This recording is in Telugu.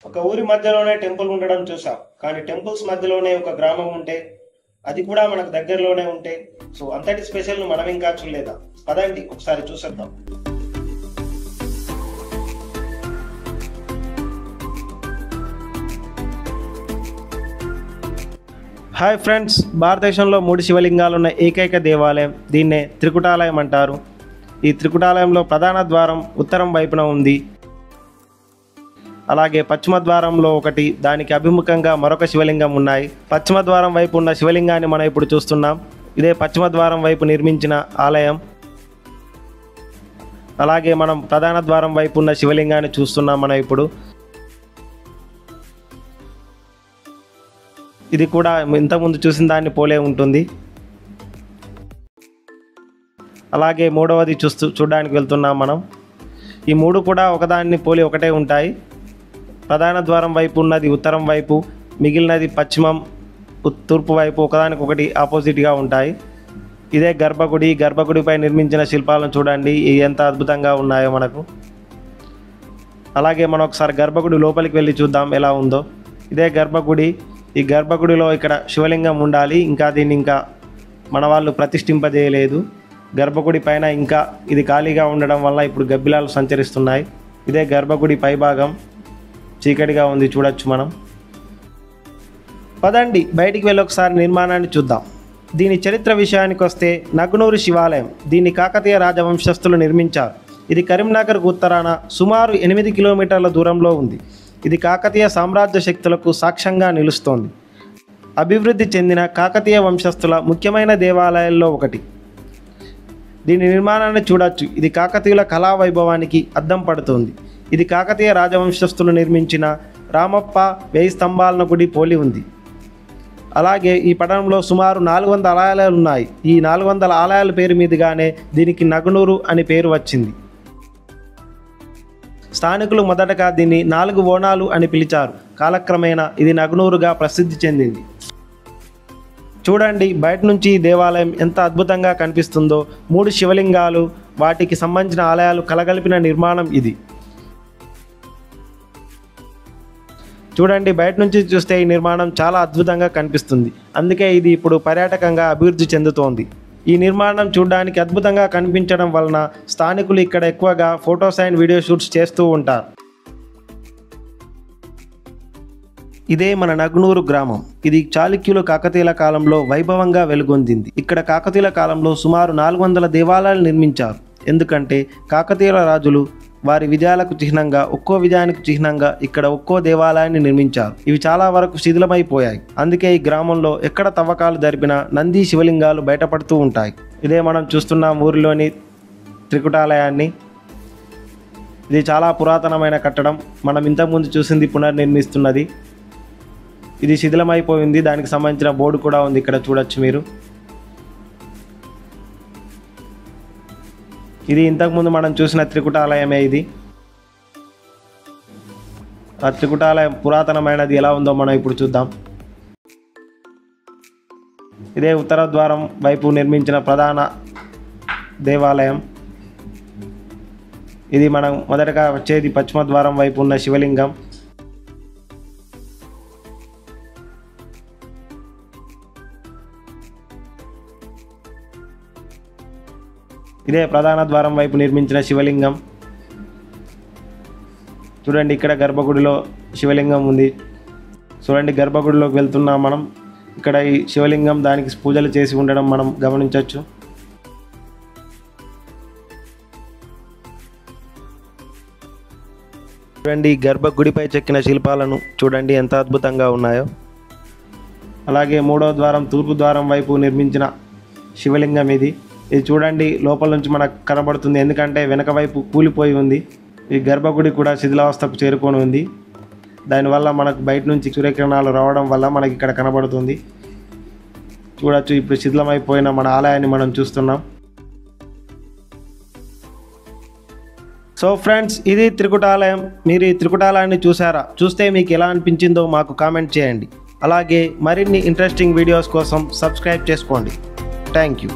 ఒక ఊరి మధ్యలోనే టెంపుల్ ఉండడం చూసాం, కానీ టెంపుల్స్ మధ్యలోనే ఒక గ్రామం ఉంటే, అది కూడా మనకు దగ్గరలోనే ఉంటే, సో అంతటి స్పెషల్ ను మనం ఇంకా చూడలేదా? పదండి ఒకసారి చూసేద్దాం. హాయ్ ఫ్రెండ్స్, భారతదేశంలో 3 శివలింగాలు ఉన్న ఏకైక దేవాలయం, దీన్నే త్రికుటాలయం అంటారు. ఈ త్రికుటాలయంలో ప్రధాన ద్వారం ఉత్తరం వైపున ఉంది. అలాగే పశ్చిమ ద్వారంలో ఒకటి, దానికి అభిముఖంగా మరొక శివలింగం ఉన్నాయి. పశ్చిమ ద్వారం వైపు ఉన్న శివలింగాన్ని మనం ఇప్పుడు చూస్తున్నాం. ఇదే పశ్చిమ ద్వారం వైపు నిర్మించిన ఆలయం. అలాగే మనం ప్రధాన ద్వారం వైపు ఉన్న శివలింగాన్ని చూస్తున్నాం మనం ఇప్పుడు. ఇది కూడా ఇంతకుముందు చూసిన దాన్ని పోలే ఉంటుంది. అలాగే మూడవది చూడడానికి వెళ్తున్నాం మనం. ఈ 3 కూడా ఒకదాన్ని పోలి ఒకటే ఉంటాయి. ప్రధాన ద్వారం వైపు ఉన్నది ఉత్తరం వైపు, మిగిలినది పశ్చిమం, తూర్పు వైపు ఒకదానికొకటి ఆపోజిట్గా ఉంటాయి. ఇదే గర్భగుడి. గర్భగుడిపై నిర్మించిన శిల్పాలను చూడండి ఎంత అద్భుతంగా ఉన్నాయో మనకు. అలాగే మనం ఒకసారి గర్భగుడి లోపలికి వెళ్ళి చూద్దాం ఎలా ఉందో. ఇదే గర్భగుడి. ఈ గర్భగుడిలో ఇక్కడ శివలింగం ఉండాలి, ఇంకా దీన్ని ఇంకా మన వాళ్ళు ప్రతిష్ఠింపజేయలేదు. గర్భగుడి పైన ఇంకా ఇది ఖాళీగా ఉండడం వల్ల ఇప్పుడు గబ్బిలాలు సంచరిస్తున్నాయి. ఇదే గర్భగుడి పైభాగం, చీకటిగా ఉంది, చూడొచ్చు మనం. పదండి బయటికి వెళ్ళి ఒకసారి నిర్మాణాన్ని చూద్దాం. దీని చరిత్ర విషయానికి వస్తే, నగునూరు శివాలయం దీన్ని కాకతీయ రాజవంశస్థులు నిర్మించారు. ఇది కరీంనగర్కు ఉత్తరాన సుమారు 8 కిలోమీటర్ల దూరంలో ఉంది. ఇది కాకతీయ సామ్రాజ్య శక్తులకు సాక్ష్యంగా నిలుస్తోంది. అభివృద్ధి చెందిన కాకతీయ వంశస్థుల ముఖ్యమైన దేవాలయాల్లో ఒకటి. దీని నిర్మాణాన్ని చూడొచ్చు. ఇది కాకతీయుల కళా వైభవానికి అద్దం పడుతుంది. ఇది కాకతీయ రాజవంశస్థులు నిర్మించిన రామప్ప 1000 స్తంభాల గుడి పోలి ఉంది. అలాగే ఈ పట్టణంలో సుమారు 400 ఆలయాలు ఉన్నాయి. ఈ 400 ఆలయాల పేరు మీదుగానే దీనికి నగునూరు అని పేరు వచ్చింది. స్థానికులు మొదటగా దీన్ని 4 ఓణాలు అని పిలిచారు. కాలక్రమేణా ఇది నగునూరుగా ప్రసిద్ధి చెందింది. చూడండి బయట నుంచి ఈ దేవాలయం ఎంత అద్భుతంగా కనిపిస్తుందో. 3 శివలింగాలు, వాటికి సంబంధించిన ఆలయాలు కలగలిపిన నిర్మాణం ఇది. చూడండి బయట నుంచి చూస్తే ఈ నిర్మాణం చాలా అద్భుతంగా కనిపిస్తుంది. అందుకే ఇది ఇప్పుడు పర్యాటకంగా అభివృద్ధి చెందుతోంది. ఈ నిర్మాణం చూడడానికి అద్భుతంగా కనిపించడం వలన స్థానికులు ఇక్కడ ఎక్కువగా ఫొటోస్ అండ్ వీడియో షూట్స్ చేస్తూ ఉంటారు. ఇదే మన నగునూరు గ్రామం. ఇది చాళుక్యులు కాకతీయుల కాలంలో వైభవంగా వెలుగొందింది. ఇక్కడ కాకతీయుల కాలంలో సుమారు 400 దేవాలయాలు నిర్మించారు. ఎందుకంటే కాకతీయుల రాజులు వారి విజయాలకు చిహ్నంగా, ఒక్కో విజయానికి చిహ్నంగా ఇక్కడ ఒక్కో దేవాలయాన్ని నిర్మించారు. ఇవి చాలా వరకు శిథిలమైపోయాయి. అందుకే ఈ గ్రామంలో ఎక్కడ తవ్వకాలు జరిపినా నంది శివలింగాలు బయటపడుతూ ఉంటాయి. ఇదే మనం చూస్తున్న ఊరిలోని త్రికుటాలయాన్ని. ఇది చాలా పురాతనమైన కట్టడం. మనం ఇంతకుముందు చూసింది పునర్నిర్మిస్తున్నది. ఇది శిథిలమైపోయింది. దానికి సంబంధించిన బోర్డు కూడా ఉంది, ఇక్కడ చూడొచ్చు మీరు. ఇది ఇంతకుముందు మనం చూసిన త్రికుటాలయమే. ఇది ఆ త్రికుటాలయం పురాతనమైనది ఎలా ఉందో మనం ఇప్పుడు చూద్దాం. ఇదే ఉత్తర ద్వారం వైపు నిర్మించిన ప్రధాన దేవాలయం. ఇది మనం మొదటగా వచ్చేది పశ్చిమ ద్వారం వైపు ఉన్న శివలింగం. ఇదే ప్రధాన ద్వారం వైపు నిర్మించిన శివలింగం. చూడండి ఇక్కడ గర్భగుడిలో శివలింగం ఉంది. చూడండి గర్భగుడిలోకి వెళ్తున్నాం మనం. ఇక్కడ ఈ శివలింగం దానికి పూజలు చేసి ఉండడం మనం గమనించవచ్చు. చూడండి గర్భగుడిపై చెక్కిన శిల్పాలను చూడండి ఎంత అద్భుతంగా ఉన్నాయో. అలాగే 3వ ద్వారం తూర్పు ద్వారం వైపు నిర్మించిన శివలింగం ఇది. ఇది చూడండి లోపల నుంచి మనకు కనబడుతుంది, ఎందుకంటే వెనక వైపు కూలిపోయి ఉంది. ఈ గర్భగుడి కూడా శిథిలావస్థకు చేరుకొని ఉంది. దానివల్ల మనకు బయట నుంచి సూర్యకిరణాలు రావడం వల్ల మనకి ఇక్కడ కనబడుతుంది. చూడొచ్చు ఇప్పుడు శిథిలమైపోయిన మన ఆలయాన్ని మనం చూస్తున్నాం. సో ఫ్రెండ్స్, ఇది త్రికుటాలయం. మీరు ఈ త్రికుటాలయాన్ని చూసారా? చూస్తే మీకు ఎలా అనిపించిందో మాకు కామెంట్ చేయండి. అలాగే మరిన్ని ఇంట్రెస్టింగ్ వీడియోస్ కోసం సబ్స్క్రైబ్ చేసుకోండి. Thank you.